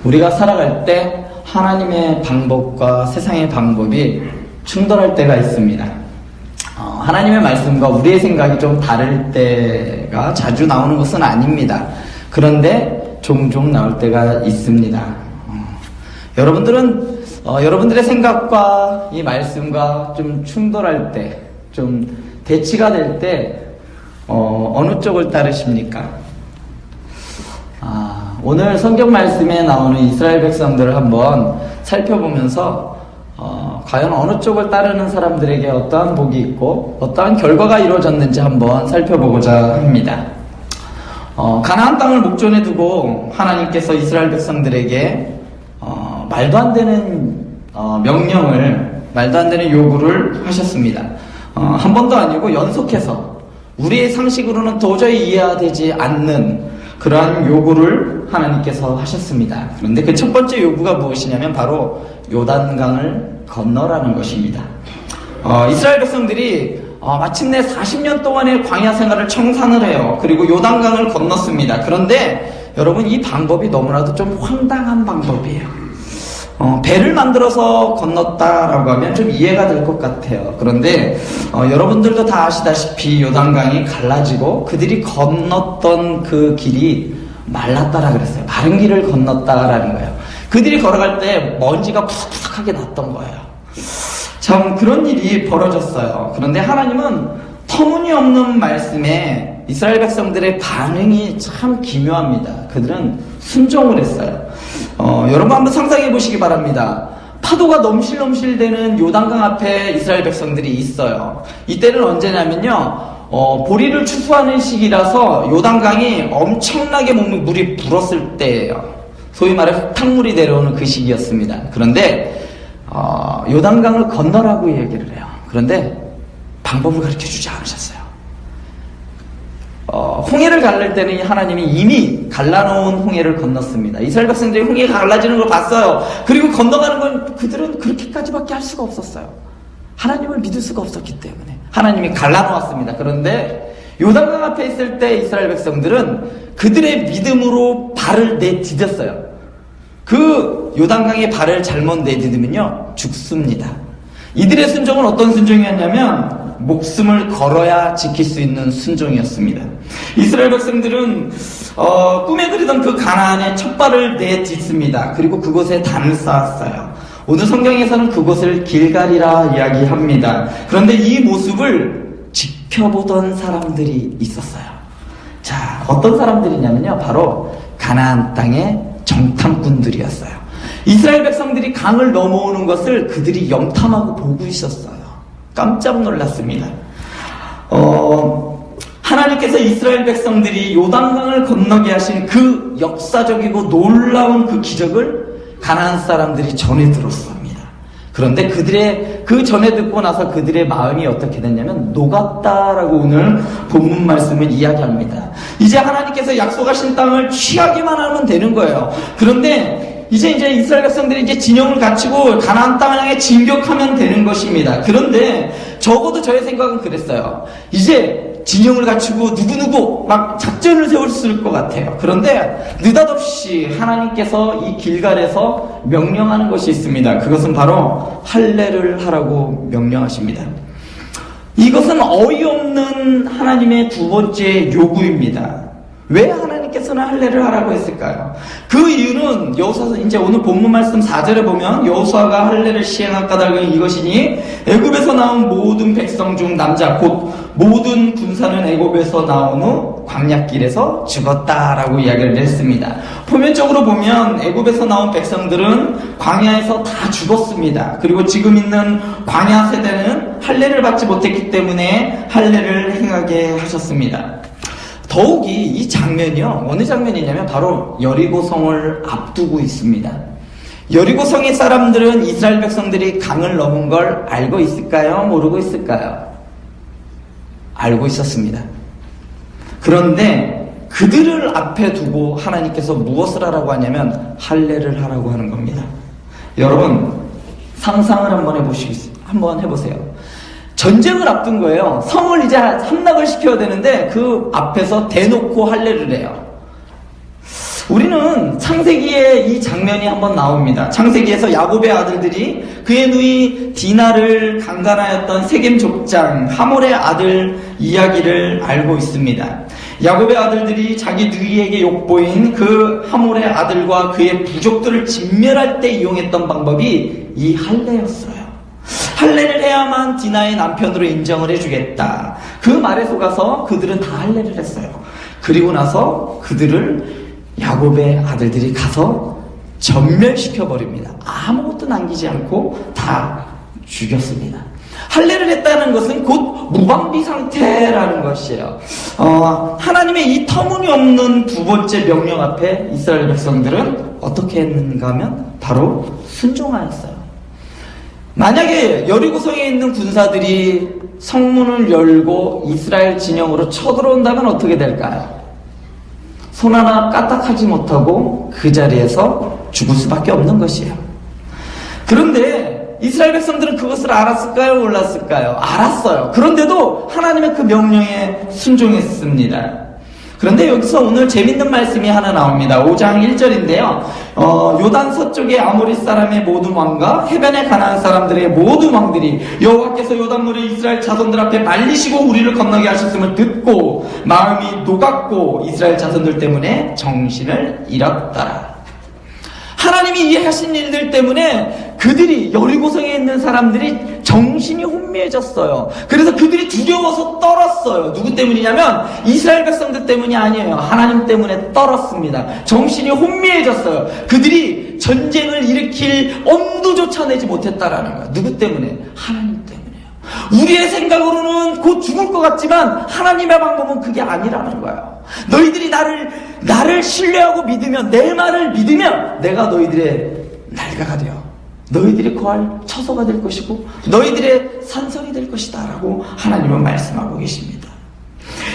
우리가 살아갈 때 하나님의 방법과 세상의 방법이 충돌할 때가 있습니다. 하나님의 말씀과 우리의 생각이 좀 다를 때가 자주 나오는 것은 아닙니다. 그런데 종종 나올 때가 있습니다. 여러분들은 여러분들의 생각과 이 말씀과 좀 충돌할 때, 좀 대치가 될 때 어느 쪽을 따르십니까? 오늘 성경 말씀에 나오는 이스라엘 백성들을 한번 살펴보면서 과연 어느 쪽을 따르는 사람들에게 어떠한 복이 있고 어떠한 결과가 이루어졌는지 한번 살펴보고자 합니다. 가나안 땅을 목전에 두고 하나님께서 이스라엘 백성들에게 말도 안 되는 명령을, 말도 안 되는 요구를 하셨습니다. 한 번도 아니고 연속해서 우리의 상식으로는 도저히 이해가 되지 않는 그러한 요구를 하나님께서 하셨습니다. 그런데 그 첫 번째 요구가 무엇이냐면 바로 요단강을 건너라는 것입니다. 이스라엘 백성들이 마침내 40년 동안의 광야 생활을 청산을 해요. 그리고 요단강을 건넜습니다. 그런데 여러분, 이 방법이 너무나도 좀 황당한 방법이에요. 배를 만들어서 건넜다라고 하면 좀 이해가 될 것 같아요. 그런데 여러분들도 다 아시다시피 요단강이 갈라지고 그들이 건넜던 그 길이 말랐다라 그랬어요. 마른 길을 건넜다라는 거예요. 그들이 걸어갈 때 먼지가 푸석푸석하게 났던 거예요. 참 그런 일이 벌어졌어요. 그런데 하나님은 터무니없는 말씀에 이스라엘 백성들의 반응이 참 기묘합니다. 그들은 순종을 했어요. 여러분 한번 상상해 보시기 바랍니다. 파도가 넘실넘실 되는 요단강 앞에 이스라엘 백성들이 있어요. 이때는 언제냐면요, 보리를 추수하는 시기라서 요단강이 엄청나게 물이 불었을 때예요. 소위 말해 흙탕물이 내려오는 그 시기였습니다. 그런데 요단강을 건너라고 얘기를 해요. 그런데 방법을 가르쳐주지 않으셨어요. 홍해를 갈릴 때는 하나님이 이미 갈라놓은 홍해를 건넜습니다. 이스라엘 백성들이 홍해가 갈라지는 걸 봤어요. 그리고 건너가는 건 그들은 그렇게까지밖에 할 수가 없었어요. 하나님을 믿을 수가 없었기 때문에 하나님이 갈라놓았습니다. 그런데 요단강 앞에 있을 때 이스라엘 백성들은 그들의 믿음으로 발을 내디뎠어요. 그 요단강에 발을 잘못 내디디면요, 죽습니다. 이들의 순종은 어떤 순종이었냐면 목숨을 걸어야 지킬 수 있는 순종이었습니다. 이스라엘 백성들은 꿈에 그리던 그 가나안에 첫 발을 내딛습니다. 그리고 그곳에 단을 쌓았어요. 오늘 성경에서는 그곳을 길갈이라 이야기합니다. 그런데 이 모습을 지켜보던 사람들이 있었어요. 자, 어떤 사람들이냐면요, 바로 가나안 땅의 정탐꾼들이었어요. 이스라엘 백성들이 강을 넘어오는 것을 그들이 염탐하고 보고 있었어요. 깜짝 놀랐습니다. 하나님께서 이스라엘 백성들이 요단강을 건너게 하신 그 역사적이고 놀라운 그 기적을 가나안 사람들이 전해 들었습니다. 그런데 그들의 그 전에 듣고 나서 그들의 마음이 어떻게 됐냐면 녹았다라고 오늘 본문 말씀을 이야기합니다. 이제 하나님께서 약속하신 땅을 취하기만 하면 되는 거예요. 그런데 이제 이스라엘 백성들이 이제 진영을 갖추고 가나안 땅을 향해 진격하면 되는 것입니다. 그런데 적어도 저의 생각은 그랬어요. 이제 진영을 갖추고 누구누구 막 작전을 세웠을 것 같아요. 그런데 느닷없이 하나님께서 이 길갈에서 명령하는 것이 있습니다. 그것은 바로 할례를 하라고 명령하십니다. 이것은 어이없는 하나님의 두 번째 요구입니다. 왜 하나님께서는 할례를 하라고 했을까요? 그 이유는 여호수아서 이제 오늘 본문 말씀 4절에 보면 여호수아가 할례를 시행할 까닭은 이것이니 애굽에서 나온 모든 백성 중 남자 곧 모든 군사는 애굽에서 나온 후 광야길에서 죽었다라고 이야기를 했습니다. 표면적으로 보면 애굽에서 나온 백성들은 광야에서 다 죽었습니다. 그리고 지금 있는 광야 세대는 할례를 받지 못했기 때문에 할례를 행하게 하셨습니다. 더욱이 이 장면이요, 어느 장면이냐면 바로 여리고성을 앞두고 있습니다. 여리고성의 사람들은 이스라엘 백성들이 강을 넘은 걸 알고 있을까요? 모르고 있을까요? 알고 있었습니다. 그런데 그들을 앞에 두고 하나님께서 무엇을 하라고 하냐면 할례를 하라고 하는 겁니다. 여러분 상상을 한번 해보세요. 전쟁을 앞둔 거예요. 성을 이제 함락을 시켜야 되는데 그 앞에서 대놓고 할례를 해요. 우리는 창세기에 이 장면이 한번 나옵니다. 창세기에서 야곱의 아들들이 그의 누이 디나를 강간하였던 세겜 족장 하몰의 아들 이야기를 알고 있습니다. 야곱의 아들들이 자기 누이에게 욕보인 그 하몰의 아들과 그의 부족들을 진멸할 때 이용했던 방법이 이 할례였어요. 할례를 해야만 디나의 남편으로 인정을 해주겠다. 그 말에 속아서 그들은 다 할례를 했어요. 그리고 나서 그들을 야곱의 아들들이 가서 전멸시켜버립니다. 아무것도 남기지 않고 다 죽였습니다. 할례를 했다는 것은 곧 무방비 상태라는 것이에요. 하나님의 이 터무니없는 두 번째 명령 앞에 이스라엘 백성들은 어떻게 했는가 하면 바로 순종하였어요. 만약에 여리고성에 있는 군사들이 성문을 열고 이스라엘 진영으로 쳐들어온다면 어떻게 될까요? 손 하나 까딱하지 못하고 그 자리에서 죽을 수밖에 없는 것이에요. 그런데 이스라엘 백성들은 그것을 알았을까요? 몰랐을까요? 알았어요. 그런데도 하나님의 그 명령에 순종했습니다. 그런데 여기서 오늘 재밌는 말씀이 하나 나옵니다. 5장 1절인데요. 요단 서쪽의 아모리 사람의 모든 왕과 해변의 가나안 사람들의 모든 왕들이 여호와께서 요단물을 이스라엘 자손들 앞에 말리시고 우리를 건너게 하셨음을 듣고 마음이 녹았고 이스라엘 자손들 때문에 정신을 잃었더라. 하나님이 이해하신 일들 때문에 그들이 여리고성에 있는 사람들이 정신이 혼미해졌어요. 그래서 그들이 두려워서 떨었어요. 누구 때문이냐면 이스라엘 백성들 때문이 아니에요. 하나님 때문에 떨었습니다. 정신이 혼미해졌어요. 그들이 전쟁을 일으킬 엄두조차 내지 못했다라는 거예요. 누구 때문에? 하나님 때문에요. 우리의 생각으로는 곧 죽을 것 같지만 하나님의 방법은 그게 아니라는 거예요. 너희들이 나를 신뢰하고 믿으면, 내 말을 믿으면 내가 너희들의 날개가 되어 너희들이 거할 처소가 될 것이고 너희들의 산성이 될 것이다 라고 하나님은 말씀하고 계십니다.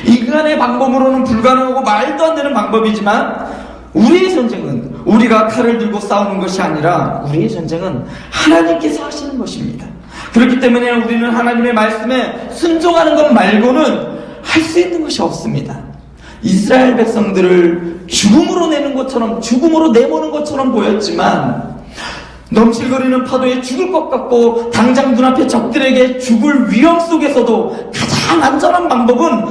인간의 방법으로는 불가능하고 말도 안 되는 방법이지만 우리의 전쟁은 우리가 칼을 들고 싸우는 것이 아니라 우리의 전쟁은 하나님께서 하시는 것입니다. 그렇기 때문에 우리는 하나님의 말씀에 순종하는 것 말고는 할 수 있는 것이 없습니다. 이스라엘 백성들을 죽음으로 내모는 것처럼 보였지만 넘실거리는 파도에 죽을 것 같고 당장 눈앞에 적들에게 죽을 위험 속에서도 가장 안전한 방법은,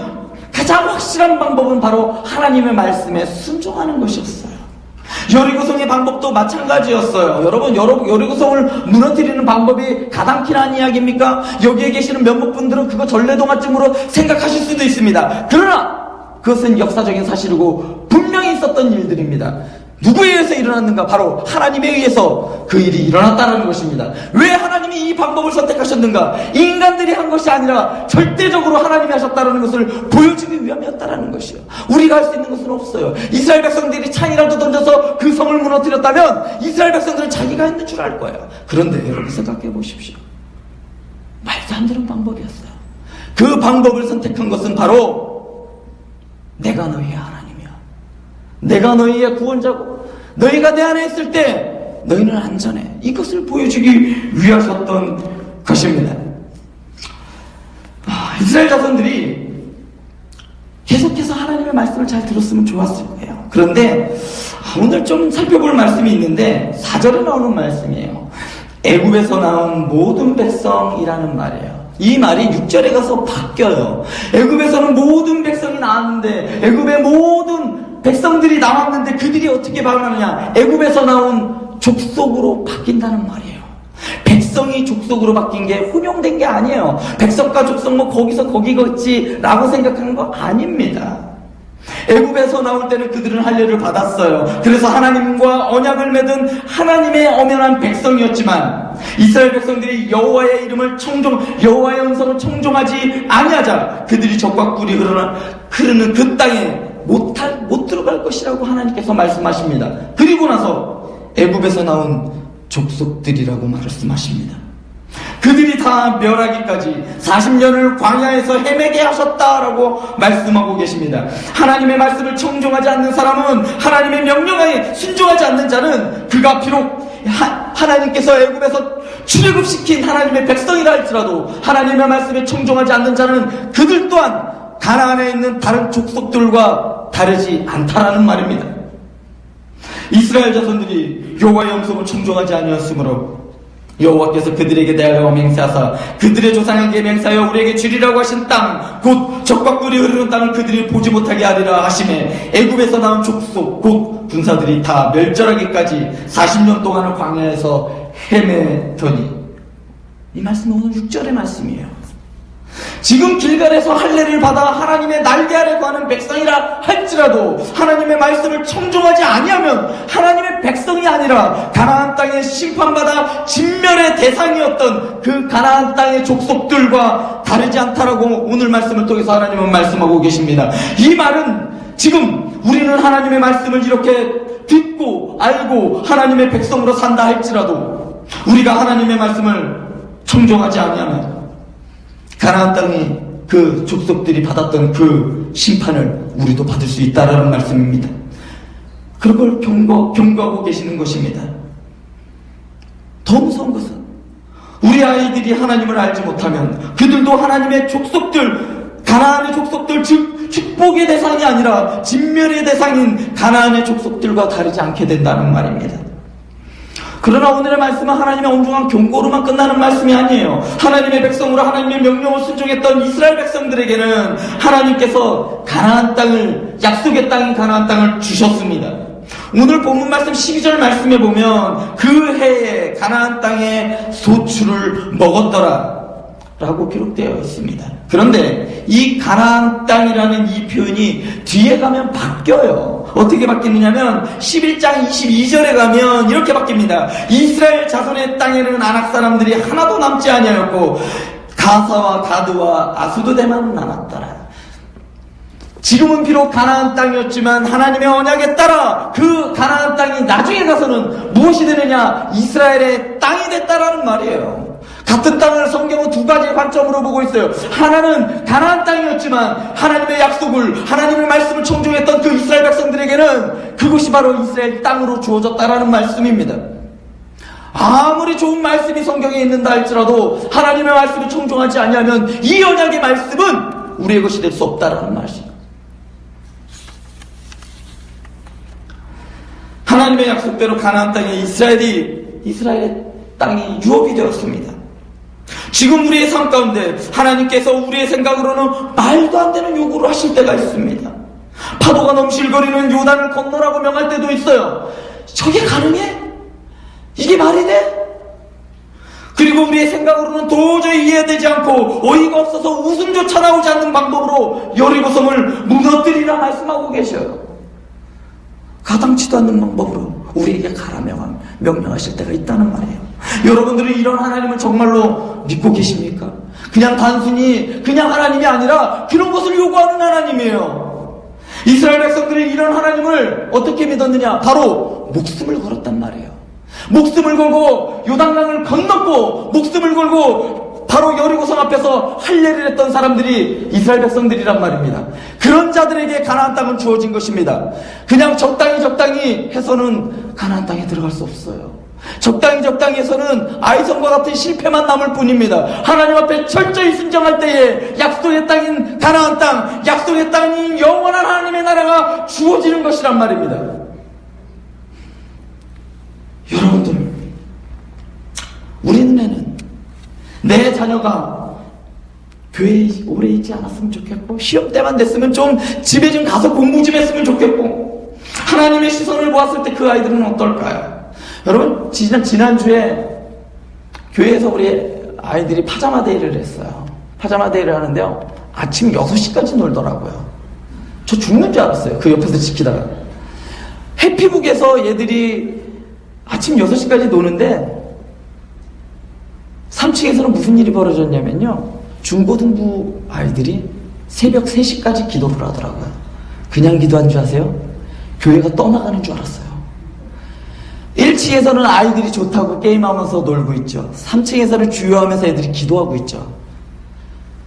가장 확실한 방법은 바로 하나님의 말씀에 순종하는 것이었어요. 여리고성의 방법도 마찬가지였어요. 여러분, 여리고성을 무너뜨리는 방법이 가당키란 이야기입니까? 여기에 계시는 몇몇 분들은 그거 전래동화쯤으로 생각하실 수도 있습니다. 그러나 그것은 역사적인 사실이고 분명히 있었던 일들입니다. 누구에 의해서 일어났는가? 바로 하나님에 의해서 그 일이 일어났다는 것입니다. 왜 하나님이 이 방법을 선택하셨는가? 인간들이 한 것이 아니라 절대적으로 하나님이 하셨다는 것을 보여주기 위함이었다는 것이요. 우리가 할 수 있는 것은 없어요. 이스라엘 백성들이 창이라도 던져서 그 성을 무너뜨렸다면 이스라엘 백성들은 자기가 했는 줄 알 거예요. 그런데 여러분 생각해 보십시오. 말도 안 되는 방법이었어요. 그 방법을 선택한 것은 바로 내가 너희의 하나님이야. 내가 너희의 구원자고 너희가 내 안에 있을 때 너희는 안전해. 이것을 보여주기 위하셨던 것입니다. 이스라엘 자손들이 계속해서 하나님의 말씀을 잘 들었으면 좋았을 거예요. 그런데 오늘 좀 살펴볼 말씀이 있는데 4절에 나오는 말씀이에요. 애굽에서 나온 모든 백성이라는 말이에요. 이 말이 6절에 가서 바뀌어요. 애굽에서는 모든 백성이 나왔는데 애굽의 모든 백성들이 나왔는데 그들이 어떻게 변하느냐? 애굽에서 나온 족속으로 바뀐다는 말이에요. 백성이 족속으로 바뀐 게 혼용된 게 아니에요. 백성과 족속 뭐 거기서 거기겠지라고 생각하는 거 아닙니다. 애굽에서 나올 때는 그들은 할례를 받았어요. 그래서 하나님과 언약을 맺은 하나님의 엄연한 백성이었지만 이스라엘 백성들이 여호와의 이름을 여호와의 음성을 청종하지 아니하자 그들이 적과 꿀이 흐르는 그 땅에 못 들어갈 것이라고 하나님께서 말씀하십니다. 그리고 나서 애굽에서 나온 족속들이라고 말씀하십니다. 그들이 다 멸하기까지 40년을 광야에서 헤매게 하셨다라고 말씀하고 계십니다. 하나님의 말씀을 청종하지 않는 사람은, 하나님의 명령에 순종하지 않는 자는 그가 비록 하나님께서 애굽에서 출애굽시킨 하나님의 백성이라 할지라도 하나님의 말씀에 청종하지 않는 자는 그들 또한 가나안에 있는 다른 족속들과 다르지 않다라는 말입니다. 이스라엘 자손들이 여호와의 영성을 청종하지 아니하였으므로 여호와께서 그들에게 대하여 맹세하사 그들의 조상에게 맹세하여 우리에게 주리라고 하신 땅 곧 적과 꿀이 흐르는 땅을 그들이 보지 못하게 하리라 하시매 애굽에서 나온 족속 곧 군사들이 다 멸절하기까지 40년 동안을 광야에서 헤매더니. 이 말씀은 오늘 6절의 말씀이에요. 지금 길갈에서 할례를 받아 하나님의 날개 아래 거하는 백성이라 할지라도 하나님의 말씀을 청종하지 아니하면 하나님의 백성이 아니라 가나안 땅에 심판받아 진멸의 대상이었던 그 가나안 땅의 족속들과 다르지 않다라고 오늘 말씀을 통해서 하나님은 말씀하고 계십니다. 이 말은 지금 우리는 하나님의 말씀을 이렇게 듣고 알고 하나님의 백성으로 산다 할지라도 우리가 하나님의 말씀을 청종하지 아니하면 가나안 땅이 그 족속들이 받았던 그 심판을 우리도 받을 수 있다라는 말씀입니다. 그런 걸 경고하고 계시는 것입니다. 더 무서운 것은 우리 아이들이 하나님을 알지 못하면 그들도 하나님의 족속들, 가나안의 족속들, 즉 축복의 대상이 아니라 진멸의 대상인 가나안의 족속들과 다르지 않게 된다는 말입니다. 그러나 오늘의 말씀은 하나님의 온전한 경고로만 끝나는 말씀이 아니에요. 하나님의 백성으로 하나님의 명령을 순종했던 이스라엘 백성들에게는 하나님께서 가나안 땅을, 약속의 땅인 가나안 땅을 주셨습니다. 오늘 본문 말씀 12절 말씀에 보면 그 해에 가나안 땅에 소출을 먹었더라 라고 기록되어 있습니다. 그런데 이 가나안 땅이라는 이 표현이 뒤에 가면 바뀌어요. 어떻게 바뀌느냐면 11장 22절에 가면 이렇게 바뀝니다. 이스라엘 자손의 땅에는 아낙 사람들이 하나도 남지 아니하였고 가사와 가드와 아수드대만 남았더라. 지금은 비록 가나안 땅이었지만 하나님의 언약에 따라 그 가나안 땅이 나중에 가서는 무엇이 되느냐? 이스라엘의 땅이 됐다라는 말이에요. 같은 땅을 성경은 두 가지의 관점으로 보고 있어요. 하나는 가나안 땅이었지만 하나님의 약속을, 하나님의 말씀을 청종했던 그 이스라엘 백성들에게는 그것이 바로 이스라엘 땅으로 주어졌다라는 말씀입니다. 아무리 좋은 말씀이 성경에 있는다 할지라도 하나님의 말씀을 청종하지 아니하면 이 언약의 말씀은 우리의 것이 될 수 없다라는 말씀. 하나님의 약속대로 가나안 땅에 이스라엘의 땅이 유업이 되었습니다. 지금 우리의 삶 가운데 하나님께서 우리의 생각으로는 말도 안 되는 요구를 하실 때가 있습니다. 파도가 넘실거리는 요단을 건너라고 명할 때도 있어요. 저게 가능해? 이게 말이 돼? 그리고 우리의 생각으로는 도저히 이해되지 않고 어이가 없어서 웃음조차 나오지 않는 방법으로 여리고성을 무너뜨리라 말씀하고 계셔요. 가당치도 않는 방법으로 우리에게 가라 명령하실 때가 있다는 말이에요. 여러분들은 이런 하나님을 정말로 믿고 계십니까? 그냥 단순히 그냥 하나님이 아니라 그런 것을 요구하는 하나님이에요. 이스라엘 백성들이 이런 하나님을 어떻게 믿었느냐? 바로 목숨을 걸었단 말이에요. 목숨을 걸고 요단강을 건넜고 목숨을 걸고 바로 여리고성 앞에서 할례를 했던 사람들이 이스라엘 백성들이란 말입니다. 그런 자들에게 가나안 땅은 주어진 것입니다. 그냥 적당히 해서는 가나안 땅에 들어갈 수 없어요. 적당히 해서는 아이성과 같은 실패만 남을 뿐입니다. 하나님 앞에 철저히 순종할 때에 약속의 땅인 가나안 땅, 약속의 땅인 영원한 하나님의 나라가 주어지는 것이란 말입니다. 여러분들, 우리 눈에는 내 자녀가 교회에 오래 있지 않았으면 좋겠고 시험 때만 됐으면 좀 집에 좀 가서 공부 좀 했으면 좋겠고 하나님의 시선을 보았을 때 그 아이들은 어떨까요? 여러분, 지난주에 교회에서 우리 아이들이 파자마 데이를 했어요. 파자마 데이를 하는데요, 아침 6시까지 놀더라고요. 저 죽는 줄 알았어요. 그 옆에서 지키다가. 해피북에서 얘들이 아침 6시까지 노는데 3층에서는 무슨 일이 벌어졌냐면요, 중고등부 아이들이 새벽 3시까지 기도를 하더라고요. 그냥 기도한 줄 아세요? 교회가 떠나가는 줄 알았어요. 1층에서는 아이들이 좋다고 게임하면서 놀고 있죠. 3층에서는 주요하면서 애들이 기도하고 있죠.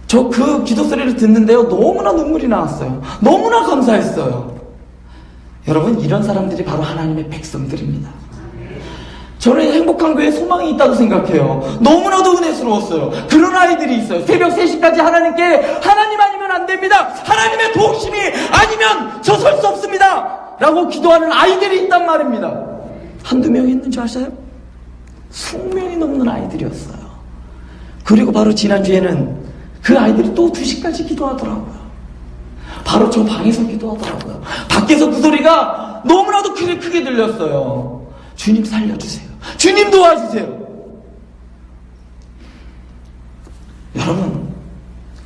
저 그 기도 소리를 듣는데요, 너무나 눈물이 나왔어요. 너무나 감사했어요. 여러분, 이런 사람들이 바로 하나님의 백성들입니다. 저는 행복한 교회에 소망이 있다고 생각해요. 너무나도 은혜스러웠어요. 그런 아이들이 있어요. 새벽 3시까지 하나님께 하나님 아니면 안 됩니다. 하나님의 도우심이 아니면 저 설 수 없습니다. 라고 기도하는 아이들이 있단 말입니다. 한두 명이 있는 줄 아세요? 20명이 넘는 아이들이었어요. 그리고 바로 지난주에는 그 아이들이 또 2시까지 기도하더라고요. 바로 저 방에서 기도하더라고요. 밖에서 그 소리가 너무나도 크게 들렸어요. 주님 살려주세요. 주님 도와주세요. 여러분,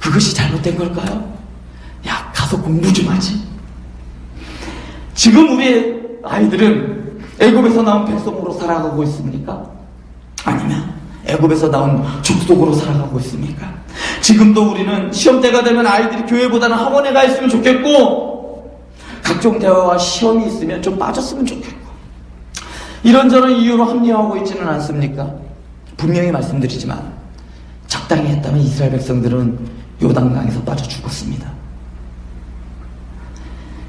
그것이 잘못된 걸까요? 야, 가서 공부 좀 하지. 지금 우리의 아이들은 애굽에서 나온 백성으로 살아가고 있습니까? 아니면 애굽에서 나온 족속으로 살아가고 있습니까? 지금도 우리는 시험때가 되면 아이들이 교회보다는 학원에 가 있으면 좋겠고, 각종 대화와 시험이 있으면 좀 빠졌으면 좋겠고, 이런저런 이유로 합리화하고 있지는 않습니까? 분명히 말씀드리지만 적당히 했다면 이스라엘 백성들은 요단강에서 빠져 죽었습니다.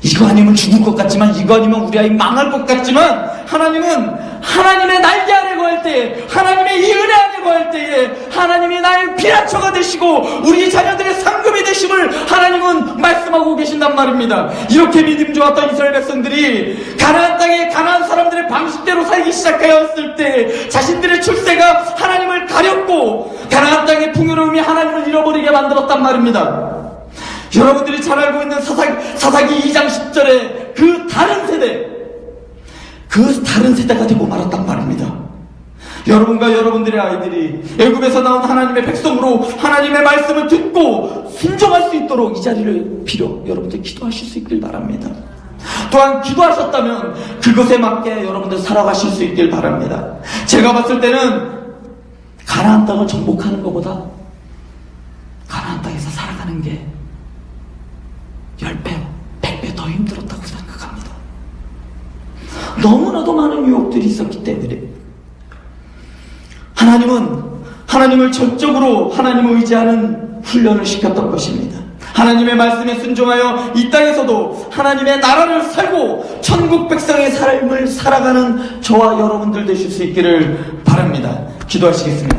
이거 아니면 죽을 것 같지만, 이거 아니면 우리 아이 망할 것 같지만, 하나님은 하나님의 날개 아래 거할 때에, 하나님의 이 은혜 안에 거할 때에 하나님이 나의 피난처가 되시고 우리 자녀들의 상급이 되심을 하나님은 말씀하고 계신단 말입니다. 이렇게 믿음 좋았던 이스라엘 백성들이 가나안 땅에 가나안 사람들의 방식대로 살기 시작하였을 때 자신들의 출세가 하나님을 가렸고 가나안 땅의 풍요로움이 하나님을 잃어버리게 만들었단 말입니다. 여러분들이 잘 알고 있는 사사기 2장 10절에 그 다른 세대가 되고 말았단 말입니다. 여러분과 여러분들의 아이들이 애굽에서 나온 하나님의 백성으로 하나님의 말씀을 듣고 순종할 수 있도록 이 자리를 빌어 여러분들 기도하실 수 있길 바랍니다. 또한 기도하셨다면 그것에 맞게 여러분들 살아가실 수 있길 바랍니다. 제가 봤을 때는 가나안 땅을 정복하는 것보다 가나안 땅에서 살아가는 게 10배, 100배 더 힘들었다고 생각합니다. 너무나도 많은 유혹들이 있었기 때문에 하나님은 하나님을 전적으로 하나님을 의지하는 훈련을 시켰던 것입니다. 하나님의 말씀에 순종하여 이 땅에서도 하나님의 나라를 살고 천국 백성의 삶을 살아가는 저와 여러분들 되실 수 있기를 바랍니다. 기도하시겠습니다.